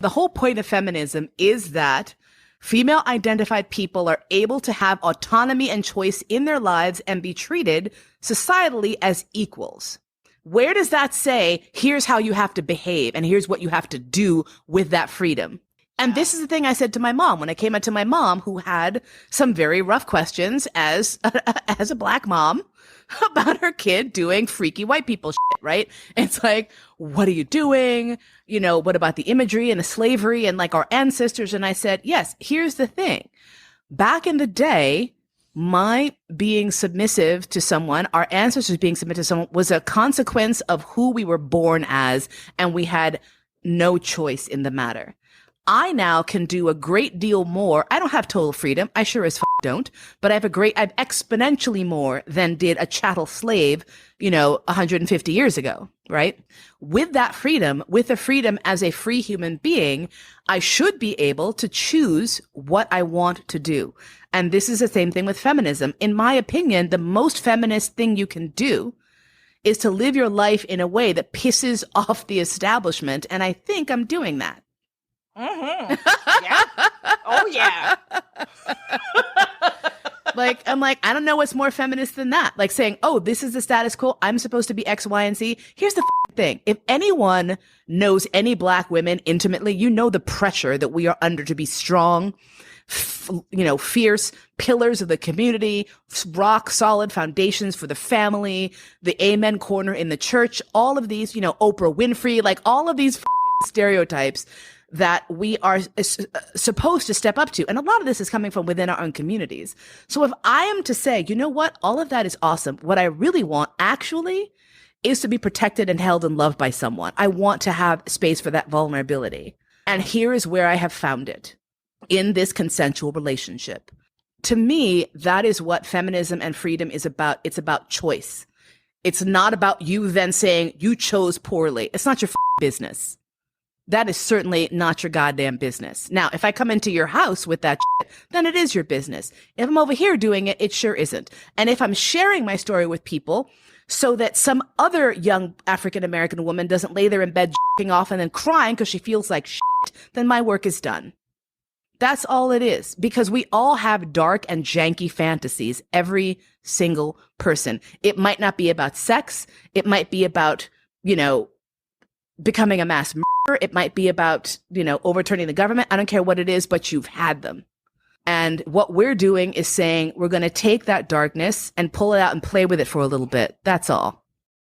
The whole point of feminism is that female identified people are able to have autonomy and choice in their lives and be treated societally as equals. Where does that say, here's how you have to behave and here's what you have to do with that freedom? And this is the thing I said to my mom when I came out to my mom, who had some very rough questions as a black mom about her kid doing freaky white people shit, right? It's like, what are you doing? You know, what about the imagery and the slavery and like our ancestors? And I said, yes, here's the thing. Back in the day, my being submissive to someone, our ancestors being submissive to someone, was a consequence of who we were born as, and we had no choice in the matter. I now can do a great deal more. I don't have total freedom. I sure as don't, but I've exponentially more than did a chattel slave, 150 years ago, right? With that freedom, with the freedom as a free human being, I should be able to choose what I want to do. And this is the same thing with feminism. In my opinion, the most feminist thing you can do is to live your life in a way that pisses off the establishment. And I think I'm doing that. Mm-hmm. Yeah. Oh, yeah. I don't know what's more feminist than that. Like saying, oh, this is the status quo. I'm supposed to be X, Y, and Z. Here's the thing. If anyone knows any black women intimately, you know the pressure that we are under to be strong, fierce pillars of the community, rock solid foundations for the family, the amen corner in the church, all of these, Oprah Winfrey, like all of these stereotypes that we are supposed to step up to. And a lot of this is coming from within our own communities. So if I am to say, you know what, all of that is awesome. What I really want actually is to be protected and held and loved by someone. I want to have space for that vulnerability. And here is where I have found it in this consensual relationship. To me, that is what feminism and freedom is about. It's about choice. It's not about you then saying you chose poorly. It's not your business. That is certainly not your goddamn business. Now, if I come into your house with that shit, then it is your business. If I'm over here doing it, it sure isn't. And if I'm sharing my story with people so that some other young African-American woman doesn't lay there in bed jerking off and then crying because she feels like shit, then my work is done. That's all it is. Because we all have dark and janky fantasies, every single person. It might not be about sex. It might be about, becoming a mass murderer. It might be about, overturning the government. I don't care what it is, but you've had them. And what we're doing is saying we're going to take that darkness and pull it out and play with it for a little bit. That's all.